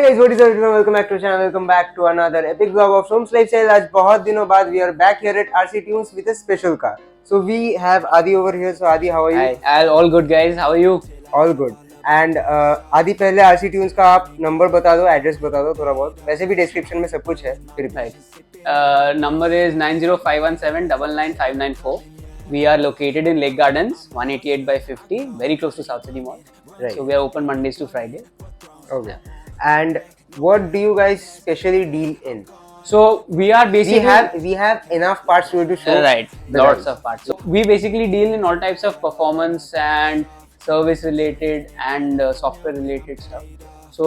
guys, what is up? Welcome back to the channel. Welcome back to another epic vlog of Soms Lifestyle. आज बहुत दिनों बाद we are back here at RC Tunes with a special car. So we have Adi over here. So Adi, how are you? Hi, all good guys. How are you? All good. And आदि पहले RC Tunes का आप number बता दो, address बता दो थोड़ा बहुत. वैसे भी डिस्क्रिप्शन में सब कुछ है. फिर Number is 90517999594. We are located in Lake Gardens, 188 by 50, very close to South City Mall. Right. So we are open Mondays to Friday. Okay. And what do you guys specially deal in? So we are basically we have enough parts to show. Right, lots of parts. So we basically deal in all types of performance and service related and software related stuff. So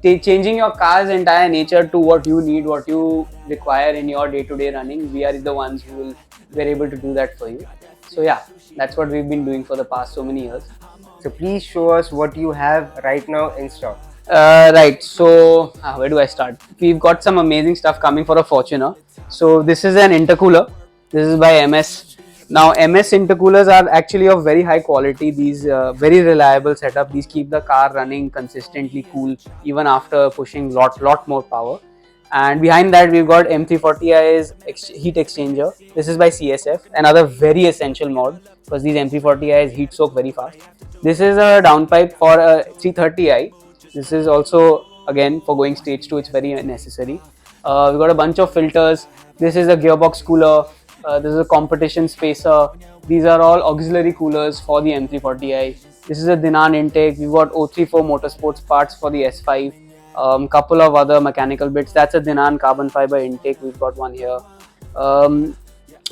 changing your car's entire nature to what you need, what you require in your day-to-day running, we are the ones who we're able to do that for you. So yeah, that's what we've been doing for the past so many years. So please show us what you have right now in stock. Right, so where do I start? We've got some amazing stuff coming for a Fortuner. So this is an intercooler. This is by MS. Now MS intercoolers are actually of very high quality. These very reliable setup. These keep the car running consistently cool even after pushing lot more power. And behind that we've got M340i's heat exchanger. This is by CSF, another very essential mod because these M340i's heat soak very fast. This is a downpipe for a 330i. This is also again for going stage 2, it's very necessary. We've got a bunch of filters. This is a gearbox cooler. This is a competition spacer. These are all auxiliary coolers for the M340i. This is a Dinan intake. We've got 034 motorsports parts for the S5. Couple of other mechanical bits. That's a Dinan carbon fiber intake. We've got one here.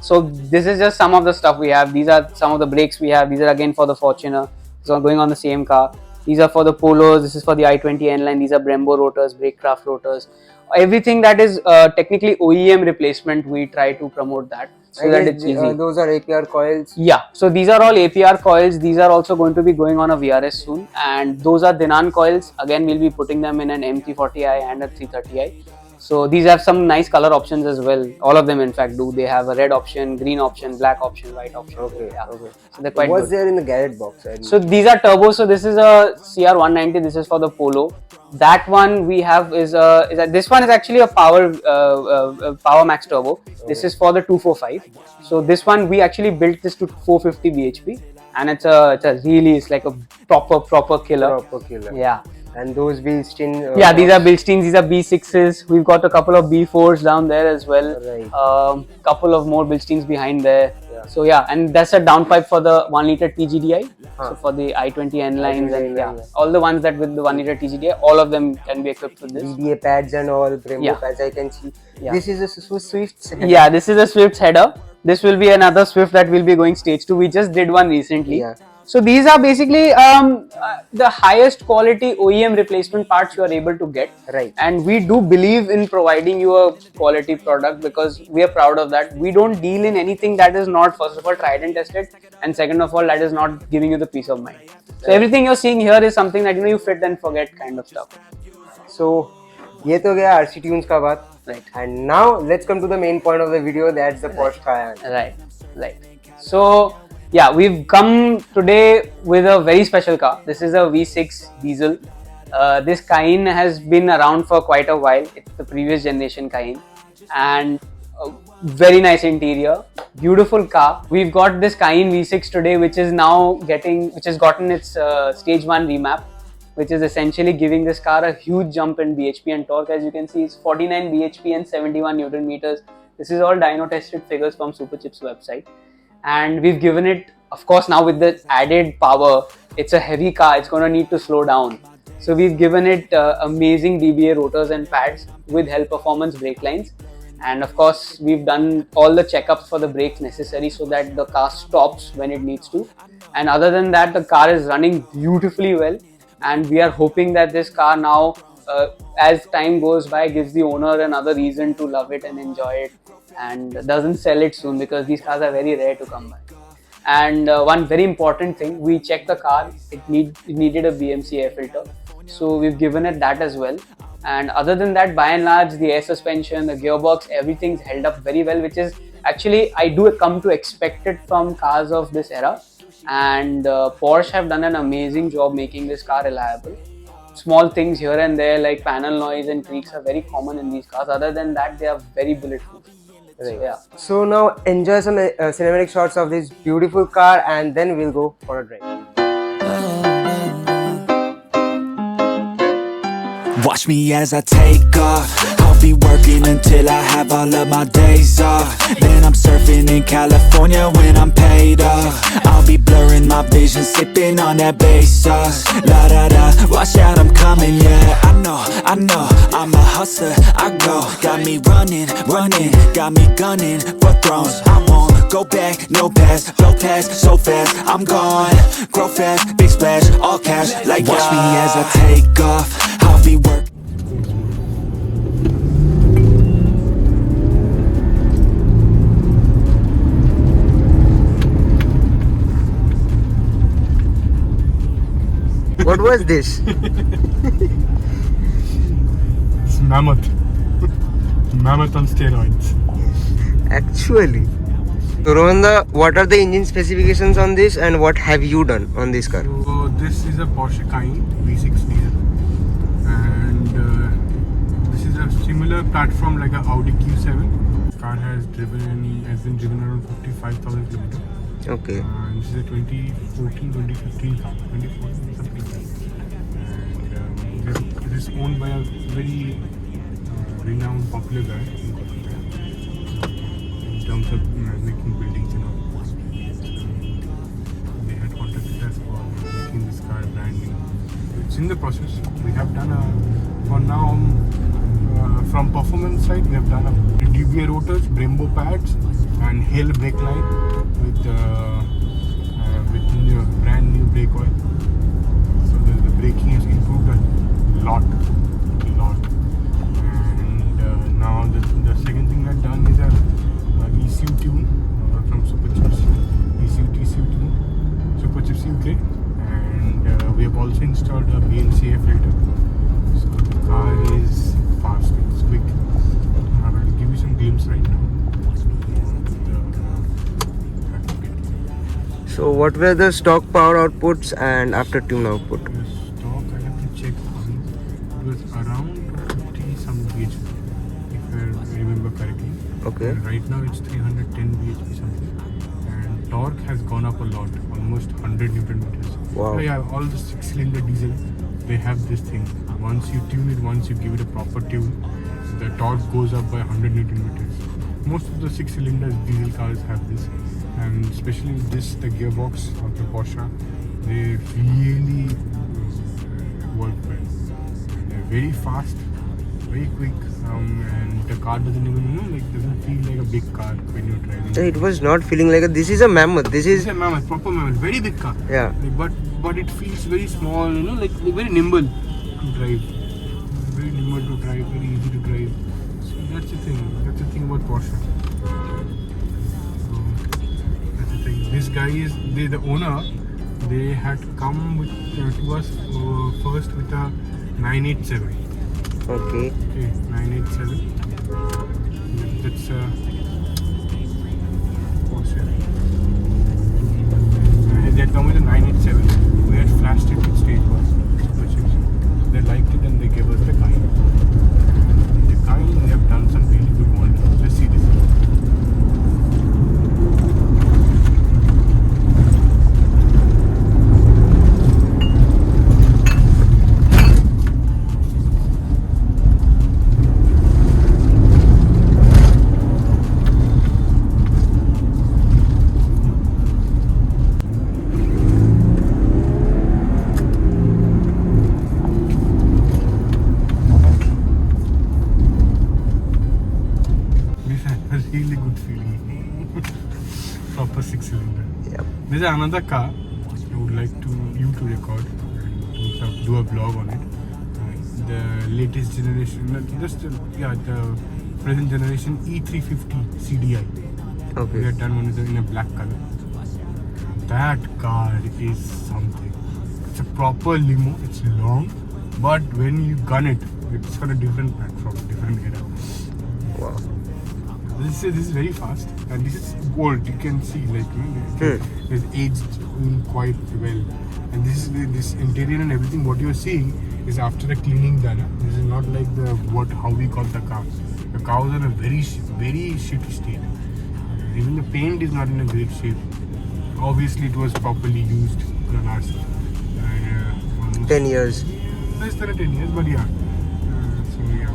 So this is just some of the stuff we have. These are some of the brakes we have. These are again for the Fortuner. So going on the same car. These are for the Polos. This is for the i20 N line. These are Brembo rotors, Brakecraft rotors. Everything that is technically OEM replacement, we try to promote that. So that it's easy. Those are APR coils. Yeah, so these are all APR coils. These are also going to be going on a VRS soon, and those are Dinan coils. Again, we'll be putting them in an M340i and a 330i. So these have some nice color options as well. All of them, in fact, do. They have a red option, green option, black option, white option. Okay. Yeah. Okay. So they're quite What's good. there in the garage box? So these are turbos. So this is a CR190. This is for the Polo. That one we have is this one is actually a Power Max turbo. Okay. This is for the 245. So this one we actually built this to 450 bhp, and it's like a proper killer. Proper killer. Yeah. And those Bilstein. Yeah, these are Bilsteins. These are B6s. We've got a couple of B4s down there as well. Right. Couple of more Bilsteins behind there. Yeah. So yeah, and that's a downpipe for the 1 liter TGDI. So for the i20 N lines and all the ones that with the 1 liter TGDI, all of them can be equipped with this. DBA pads and all, Brembo pads I can see. Yeah. This is a Swift's header. Yeah, this is a Swift's header. This will be another Swift that will be going stage 2. We just did one recently. Yeah. So these are basically the highest quality OEM replacement parts you are able to get. Right. And we do believe in providing you a quality product because we are proud of that. We don't deal in anything that is not, first of all, tried and tested, and second of all, that is not giving you the peace of mind. So everything you're seeing here is something that you fit and forget kind of stuff. So ये तो गया RC Tunes का बात. Right. And now let's come to the main point of the video. That's the Porsche Cayenne. Right. So yeah, we've come today with a very special car. This is a V6 diesel. This Cayenne has been around for quite a while. It's the previous generation Cayenne, and very nice interior, beautiful car. We've got this Cayenne V6 today, which has gotten its stage 1 remap, which is essentially giving this car a huge jump in bhp and torque. As you can see, it's 49 bhp and 71 Newton meters. This is all dyno tested figures from Superchips website. And we've given it, of course, now with the added power, it's a heavy car, it's going to need to slow down. So we've given it amazing DBA rotors and pads with hell performance brake lines. And of course, we've done all the checkups for the brakes necessary so that the car stops when it needs to. And other than that, the car is running beautifully well. And we are hoping that this car now, as time goes by, gives the owner another reason to love it and enjoy it, and doesn't sell it soon because these cars are very rare to come by. And one very important thing, we checked the car, it needed a BMC air filter, so we've given it that as well. And other than that, by and large, the air suspension, the gearbox, everything's held up very well, which is actually, I do come to expect it from cars of this era. And Porsche have done an amazing job making this car reliable. small things here and there like panel noise and creaks are very common in these cars. Other than that, they are very bulletproof. So, yeah. So now enjoy some cinematic shots of this beautiful car, and then we'll go for a drive. Watch me as I take off. I'll be working until I have all of my days off. Then I'm surfing in California when I'm paid off. I'll be blurring my vision, sipping on that bass sauce. La da da, watch out, I'm coming, yeah. I know, I'm a hustler, I go. Got me running, got me gunning for thrones. I won't go back, no pass, blow past so fast. I'm gone, grow fast, big splash, all cash, like watch me as I take off. I'll be working. What was this? It's mammoth. Mammoth on steroids. Actually. So Rohanda, what are the engine specifications on this, and what have you done on this car? So this is a Porsche Cayenne V6 diesel, and this is a similar platform like a Audi Q7. This car has been driven around 55,000 kilometers. Okay. This is a 2014, 2015 car, 2014 something like that. And this is owned by a very renowned, popular guy in Kolkata in terms of making buildings and all. They had contacted us for making this car brand new. It's in the process. We have done for now, from performance side, we have done a DBA rotors, Brembo pads, and Hale brake line with brand new brake oil. So the braking has improved a lot. And now the second thing I've done is a ECU tune from Superchips, ECU tune, Superchips UK, and we have also installed a BNCA filter. So the car is fast, it's quick. I will give you some glimpse right now. So what were the stock power outputs and after tune output? The stock, I have to check. It was around 50 some bhp, if I remember correctly. Okay. And right now it's 310 bhp something. And torque has gone up a lot, almost 100 Newton meters. Wow. So yeah, all the 6-cylinder diesel, they have this thing. Once you tune it, once you give it a proper tune, the torque goes up by 100 Newton meters. Most of the 6-cylinder diesel cars have this. And especially this, the gearbox of the Porsche, they really work well. They're very fast, very quick, and the car doesn't even doesn't feel like a big car when you're driving. It was not feeling like this is a mammoth. This is a mammoth, proper mammoth, very big car. Yeah. But it feels very small, like very nimble to drive. Very nimble to drive, very easy to drive. So that's the thing. That's the thing about Porsche. This guy is the owner. They had come with to us first with a 987. okay. 987. That's Porsche. They had come with a 987. We had flashed it with stage one. They liked it and they gave us the Cayenne. The Cayenne, they have done some really good modeling. Let's see this. Really good feeling. Proper 6-cylinder. Yep. This is another car I would like you to record and do a vlog on it. The latest generation, the present generation E350 CDI. Okay. We have done one in a black color. That car is something. It's a proper limo. It's long, but when you gun it, it's on a different platform, different era. Wow. This is very fast, and this is gold. You can see it's aged quite well. And this interior and everything. What you're seeing is after a cleaning done. This is not like the how we got the car. The car was in a very shitty state. Even the paint is not in a great shape. Obviously, it was properly used for the last almost 10 years. less than 10 years, but yeah. So yeah.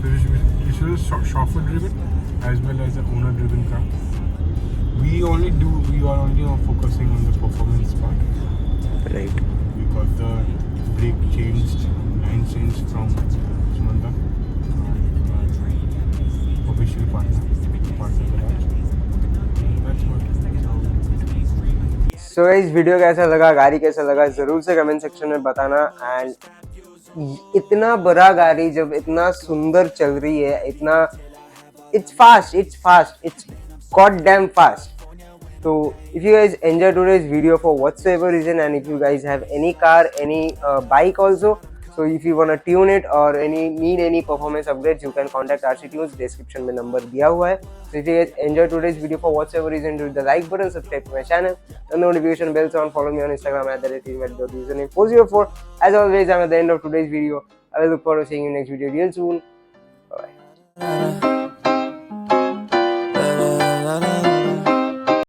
This was a chauffeur driven as well as an owner driven car. We are only focusing on the performance part. Right. We got the brake changed, line changed from Sumanta, official partner garage. That's what. सो इस video कैसा लगा, गाड़ी कैसा लगा, जरूर से comment section में बताना. एंड इतना बड़ा गाड़ी जब इतना सुंदर चल रही है, इतना it's fast, it's goddamn fast. So if you guys enjoyed today's video for whatsoever reason, and if you guys have any car, any bike also, so if you want to tune it or need any performance upgrades, you can contact RC Tunes. Description में number दिया हुआ है. So if you guys enjoyed today's video for whatsoever reason, do the like button, subscribe to my channel, and notification bells on. Follow me on Instagram @username404. As always, I'm at the end of today's video. I will look forward to seeing you next video real soon. Bye.